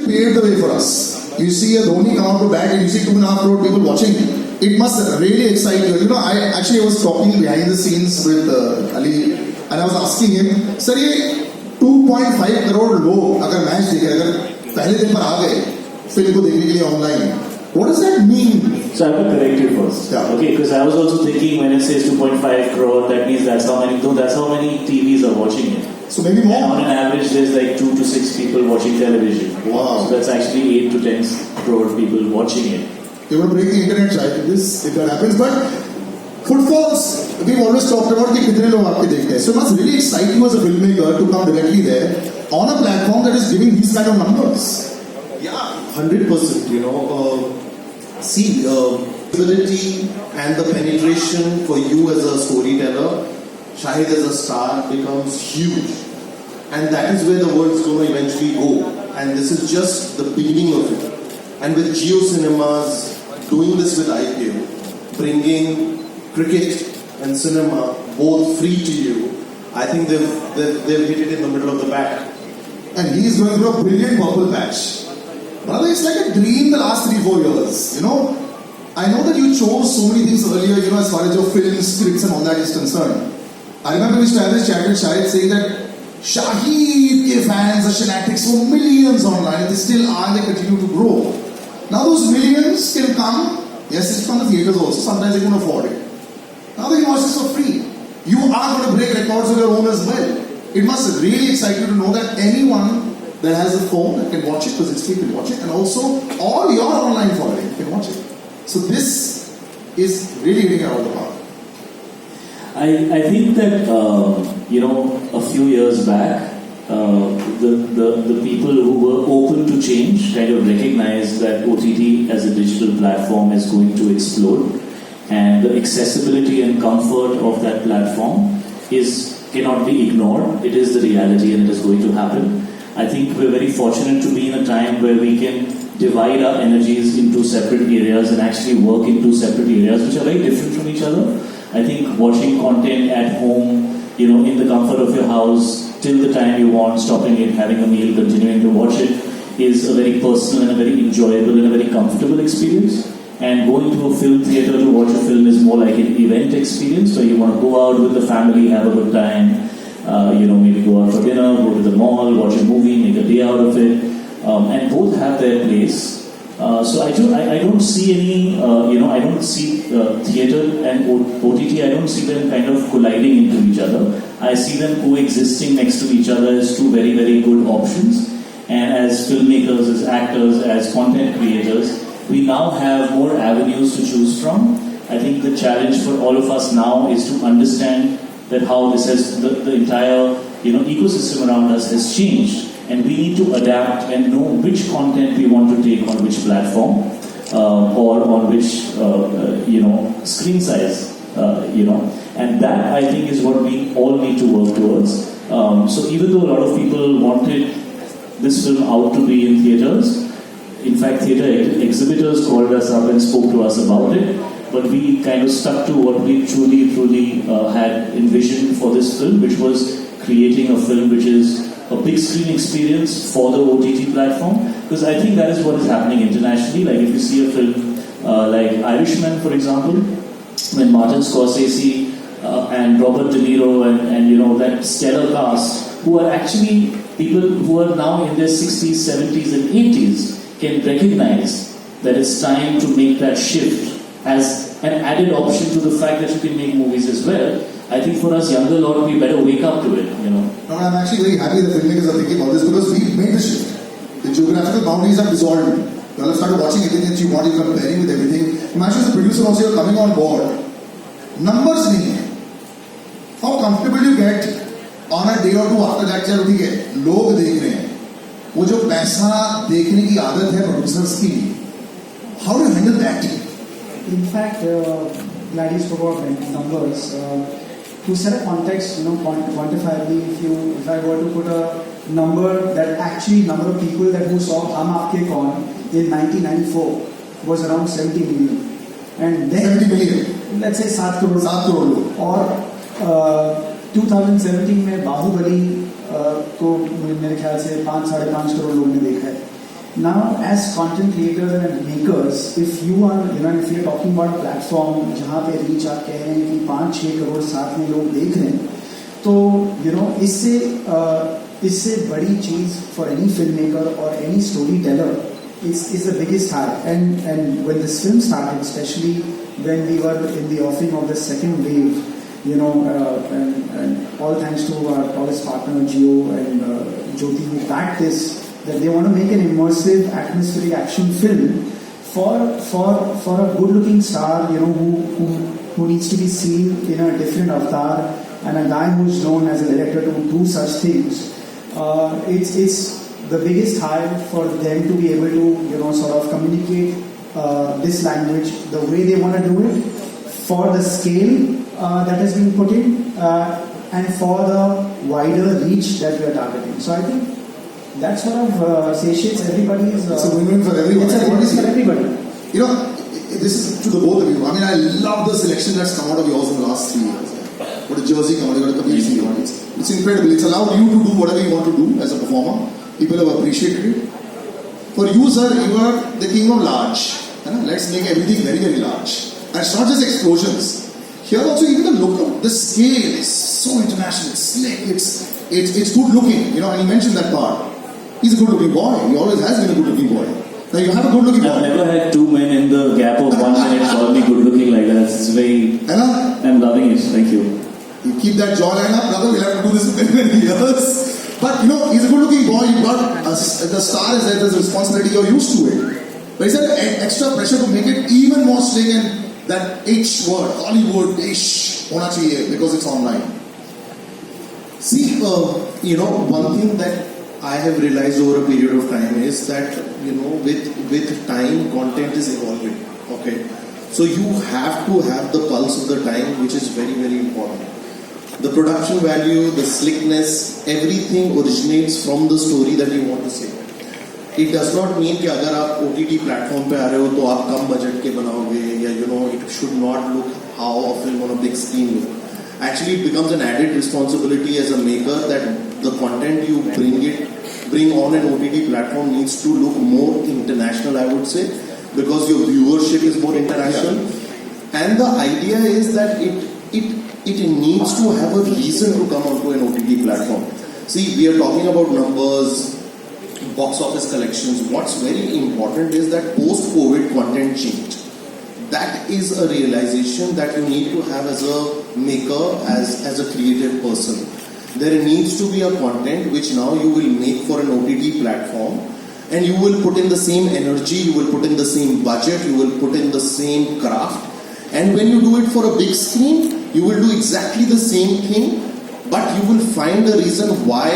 paved the way for us. You see a Dhoni come out to bat and you see 2.5 crore people watching. It must really excite you. You know, I was talking behind the scenes with Ali and I was asking him, sir, ये 2.5 crore लोग अगर match देखे, अगर पहले दिन पर आ गए film को देखने के लिए online, what does that mean? So I have to correct you first. Yeah. Okay, because I was also thinking when it says 2.5 crore, that means that's how many TVs are watching it. So maybe more. And on an average, there's like 2 to 6 people watching television. Wow. So that's actually 8 to 10 crore people watching it. You're going to break the internet, Shahid, if that happens. But footfalls, we've always talked about कि कितने लोग आपके देखते हैं. So it must really excite you as a filmmaker to come directly there on a platform that is giving these kind of numbers. Yeah, 100%. You know, see, ability and the penetration for you as a storyteller, Shahid as a star becomes huge, and that is where the world's going to eventually go. And this is just the beginning of it. And with Jio Cinemas doing this with IPO, bringing cricket and cinema both free to you, I think they've hit it in the middle of the pack. And he's going through a brilliant purple patch. Brother, it's like a dream the last 3-4 years. You know, I know that you chose so many things earlier, you know, as far as your films, scripts and all that is concerned. I remember we used to have this chat with Shahid saying that Shahid ke fans are fanatics for millions online. They still are, they continue to grow. Now those millions can come, yes, it's from the theatres also, sometimes they can afford it. Now they can watch this for free. You are going to break records of your own as well. It must really excite you to know that anyone that has a phone that can watch it, because it's free, can watch it, and also all your online following can watch it. So this is really hitting out of the park. I think that you know, a few years back, the people who were open to change kind of recognized that OTT as a digital platform is going to explode, and the accessibility and comfort of that platform cannot be ignored. It is the reality and it is going to happen. I think we're very fortunate to be in a time where we can divide our energies into separate areas and actually work in 2 separate areas which are very different from each other. I think watching content at home, you know, in the comfort of your house, till the time you want, stopping it, having a meal, continuing to watch it, is a very personal and a very enjoyable and a very comfortable experience. And going to a film theatre to watch a film is more like an event experience where you want to go out with the family, have a good time, you know, maybe go out for dinner, go to the mall, watch a movie, make a day out of it. And both have their place. So I don't see any, you know, I don't see theatre and OTT, I don't see them kind of colliding into each other. I see them coexisting next to each other as 2 very, very good options. And as filmmakers, as actors, as content creators, we now have more avenues to choose from. I think the challenge for all of us now is to understand that how this has, the entire, you know, ecosystem around us has changed. And we need to adapt and know which content we want to take on which platform or on which, you know, screen size, you know. And that, I think, is what we all need to work towards. So even though a lot of people wanted this film out to be in theatres, in fact, theatre exhibitors called us up and spoke to us about it, but we kind of stuck to what we truly had envisioned for this film, which was creating a film which is a big screen experience for the OTT platform, because I think that is what is happening internationally. Like if you see a film like Irishman, for example, when Martin Scorsese and Robert De Niro and you know, that stellar cast, who are actually people who are now in their 60s, 70s and 80s, can recognize that it's time to make that shift as an added option to the fact that you can make movies as well. I think for us younger lot, we better wake up to it, you know. No, I'm actually very happy that filmmakers are thinking about this because we've made the shift. The geographical boundaries have dissolved. You all have started watching everything that you want, you're comparing with everything. Imagine as a producer also, you're coming on board. Numbers nahi hai. How comfortable you get on a day or 2 after that, चलो ठीक है, लोग देख रहे हैं. वो जो पैसा देखने की आदत है प्रोड्यूसर्स की, how do you handle that? In fact, glad you spoke about numbers. To set a context, you know, quantifiably, if I were to put a number that actually number of people that who saw Hum Aapke Kaun in 1994 was around 70 million. And then 70 million. Let's say 7 crore. 7 crore. और 2017 में बाहुबली को मेरे ख्याल से 5-5.5 करोड़ लोगों ने देखा है. Now, as content creators and makers, if you are, if you're talking about a platform जहाँ पे reach आप कह रहे हैं कि 5-6 करोड़ साथ में लोग देख रहे हैं, तो इससे बड़ी चीज for any filmmaker or any storyteller is the biggest high. And when this film started, especially when we were in the offing of the second wave, and all thanks to our tallest partner Gio and Jyoti who backed this, that they want to make an immersive atmospheric action film for a good-looking star, who needs to be seen in a different avatar, and a guy who's known as a director to do such things. It's the biggest high for them to be able to sort of communicate this language the way they want to do it, for the scale that has been put in, and for the wider reach that we are targeting. So I think that sort of satiates everybody's. It's a win-win for everyone. It's a win-win for everybody. This is to the both of you. I mean, I love the selection that's come out of yours in the last 3 years. What a Jersey come out, you got a Kapoor come out. It's incredible. It's allowed you to do whatever you want to do as a performer. People have appreciated it. For you, sir, you are the king of large. Let's make everything very, very large. And it's not just explosions. Here also, even the look, the scale is so international. It's slick. It's good looking. And he mentioned that part. He's a good looking boy. He always has been a good looking boy. Now you have a good looking boy. I've never had 2 men in the gap of 1 minute call me good looking like that. It's very. I'm loving it. Thank you. You keep that jawline up, brother. We'll have to do this for many years. But he's a good looking boy. You've got the star is there. There's a responsibility. You're used to it. But is there extra pressure to make it even more slick, and that H word, Hollywood-ish, hona chahiye because it's online? See, one thing that I have realized over a period of time is that, with time, content is evolving. Okay. So you have to have the pulse of the time, which is very, very important. The production value, the slickness, everything originates from the story that you want to say. It does not mean कि अगर आप OTT platform पे आ रहे हो तो आप कम budget के बनाओगे, या it should not look how a film on a big screen look. Actually, it becomes an added responsibility as a maker that the content you bring on an OTT platform needs to look more international, I would say, because your viewership is more international. Yeah. And the idea is that it needs to have a reason to come onto an OTT platform. See, we are talking about numbers, box office collections. What's very important is that post-COVID content changed. That is a realization that you need to have as a maker, as a creative person. There needs to be a content which now you will make for an OTT platform, and you will put in the same energy, you will put in the same budget, you will put in the same craft. And when you do it for a big screen, you will do exactly the same thing, but you will find a reason why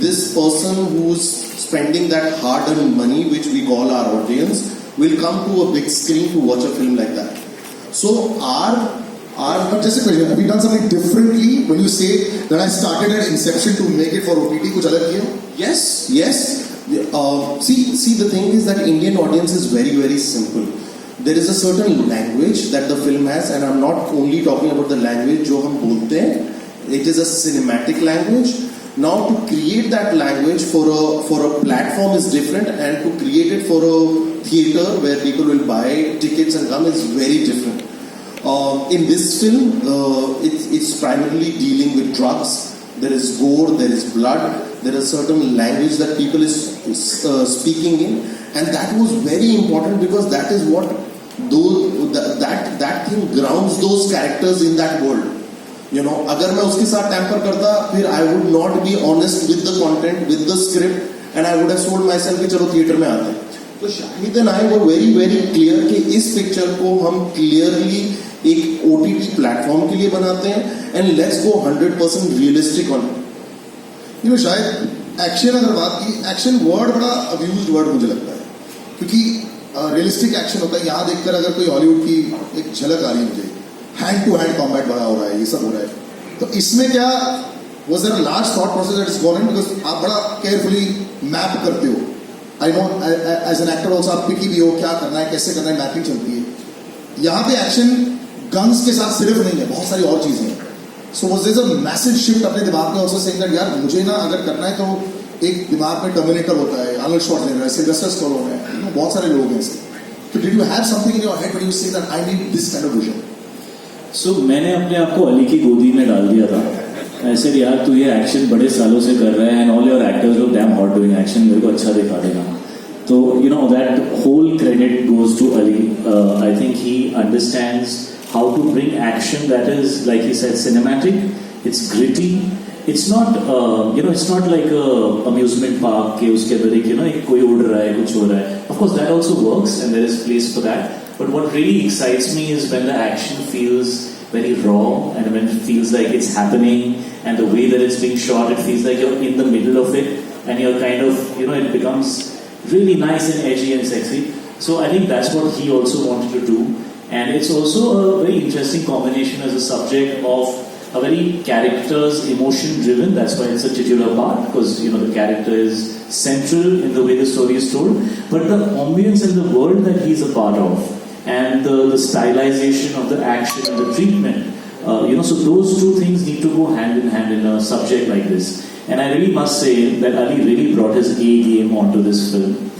this person who's spending that hard-earned money, which we call our audience, will come to a big screen to watch a film like that. So just a question, have you done something differently when you say that I started at inception to make it for OTT? कुछ अलग किया? Yes. See, the thing is that Indian audience is very, very simple. There is a certain language that the film has, and I'm not only talking about the language जो हम बोलते हैं. It is a cinematic language. Now, to create that language for a platform is different, and to create it for a theater where people will buy tickets and come is very different. In this film, it's primarily dealing with drugs. There is gore, there is blood, there is certain language that people is speaking in, and that was very important because that is what that thing grounds those characters in that world. अगर मैं उसके साथ tamper करता, फिर I would not be honest with the content, with the script, and I would have sold myself कि चलो theatre में आते हैं. तो Shahid and I were very, very clear कि इस पिक्चर को हम clearly एक OTT प्लेटफॉर्म के लिए बनाते हैं, and let's go 100% realistic on it. शायद एक्शन अगर बात की, एक्शन वर्ड बड़ा अब्यूज्ड वर्ड मुझे लगता है, क्योंकि रियलिस्टिक एक्शन होता है. यहाँ देखकर अगर कोई हॉलीवुड की एक झलक आ रही है मुझे, हैंड टू हैंड कॉम्बैट बड़ा हो रहा है, ये सब हो रहा है. तो इसमें क्या was there a large thought process that is gone in, because आप बड़ा केयरफुली मैप करते हो. I know as an actor also आप पिकी भी हो, क्या करना है, कैसे करना है, मैपिंग चलती है. यहाँ पे एक्शन गन्स के साथ सिर्फ नहीं है, बहुत सारी और चीजें हैं. So was there a massive shift अपने दिमाग में ऑल्सो सेइंग दैट यार मुझे ना अगर करना है तो एक दिमाग में टर्मिनेटर होता है, Arnold Schwarzenegger है, Sylvester Stallone है, बहुत सारे लोग हैं ऐसे. So did you have something in your head when you say that I need this kind of vision? So मैंने अपने आप को अली की गोदी में डाल दिया था. ऐसे यार तू ये एक्शन बड़े सालों से कर रहा है and all your actors look damn hot doing action, मेरे को अच्छा दिखा देगा. So that whole credit goes to Ali. I think he understands how to bring action that is, like he said, cinematic. It's gritty. It's not it's not like a amusement park के उसके अंदर एक कोई उड़ रहा है कुछ हो रहा है. Of course that also works and there is place for that. But what really excites me is when the action feels very raw and when it feels like it's happening and the way that it's being shot, it feels like you're in the middle of it and you're kind of it becomes really nice and edgy and sexy. So I think that's what he also wanted to do. And it's also a very interesting combination as a subject of a very character's emotion driven. That's why it's a titular part, because the character is central in the way the story is told. But the ambience and the world that he's a part of, and the stylization of the action and the treatment, so those two things need to go hand in hand in a subject like this. And I really must say that Ali really brought his A game onto this film.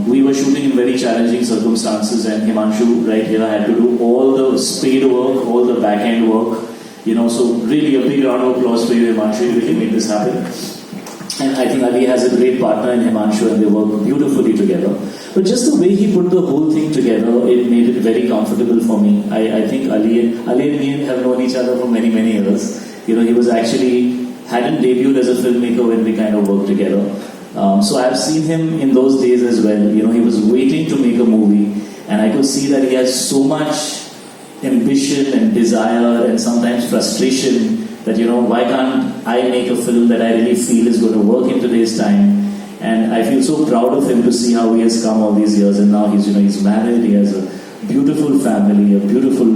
We were shooting in very challenging circumstances, and Himanshu right here had to do all the spade work, all the back-end work. So really a big round of applause for you, Himanshu. You really made this happen. And I think Ali has a great partner in Himanshu, and they work beautifully together. But just the way he put the whole thing together, it made it very comfortable for me. I think Ali and me have known each other for many, many years. He was actually hadn't debuted as a filmmaker when we kind of worked together. So I've seen him in those days as well. He was waiting to make a movie, and I could see that he has so much ambition and desire and sometimes frustration that why can't I make a film that I really feel is going to work in today's time. And I feel so proud of him to see how he has come all these years, and now he's married, he has a beautiful family, a beautiful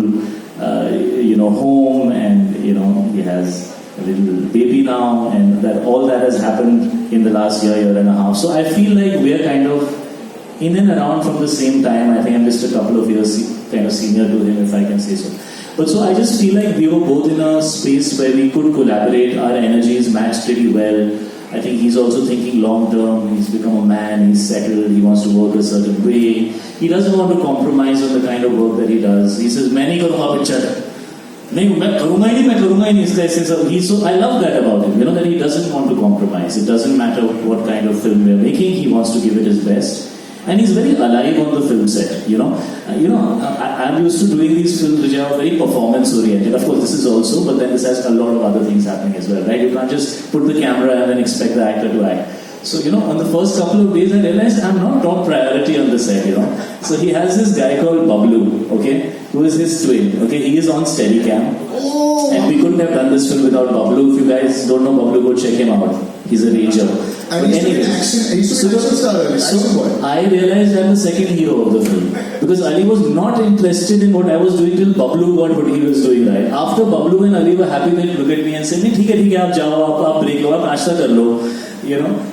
home, and he has a little baby now, and that all that has happened in the last year and a half. So I feel like we're kind of in and around from the same time. I think I'm just a couple of years kind of senior to him, if I can say so. But so I just feel like we were both in a space where we could collaborate. Our energies matched pretty well. I think he's also thinking long term. He's become a man, he's settled, he wants to work a certain way. He doesn't want to compromise on the kind of work that he does. He says, मैं नहीं करूँगा picture. मैं करूँगा ही नहीं इसका ऐसे सब. So I love that about him, that he doesn't want to compromise. It doesn't matter what kind of film we're making, he wants to give it his best. And he's very alive on the film set, I'm used to doing these films which are very performance oriented. Of course, this is also, but then this has a lot of other things happening as well, right? You can't just put the camera and then expect the actor to act. So, on the first couple of days, I realized I'm not top priority on the set, So he has this guy called Bablu, okay, who is his twin, okay? He is on Steadicam. Oh. And we couldn't have done this film without Bablu. If you guys don't know Bablu, go check him out. He's a ranger. And he's doing action star. So I realized I'm the second hero of the film. Because Ali was not interested in what I was doing till Bablu got what he was doing, right? After Bablu and Ali were happy, they'd look at me and say, ठीक है, आप जाओ, आप break लो, आप नाश्ता कर लो.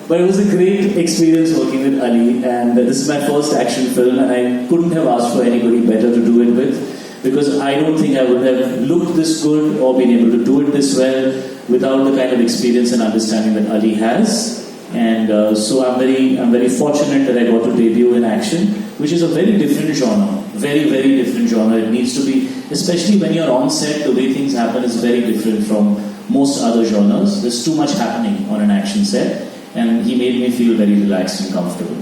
But it was a great experience working with Ali, and this is my first action film, and I couldn't have asked for anybody better to do it with, because I don't think I would have looked this good or been able to do it this well without the kind of experience and understanding that Ali has. And so I'm very fortunate that I got to debut in action, which is a very different genre, very, very different genre. It needs to be, especially when you're on set, the way things happen is very different from most other genres. There's too much happening on an action set, and he made me feel very relaxed and comfortable.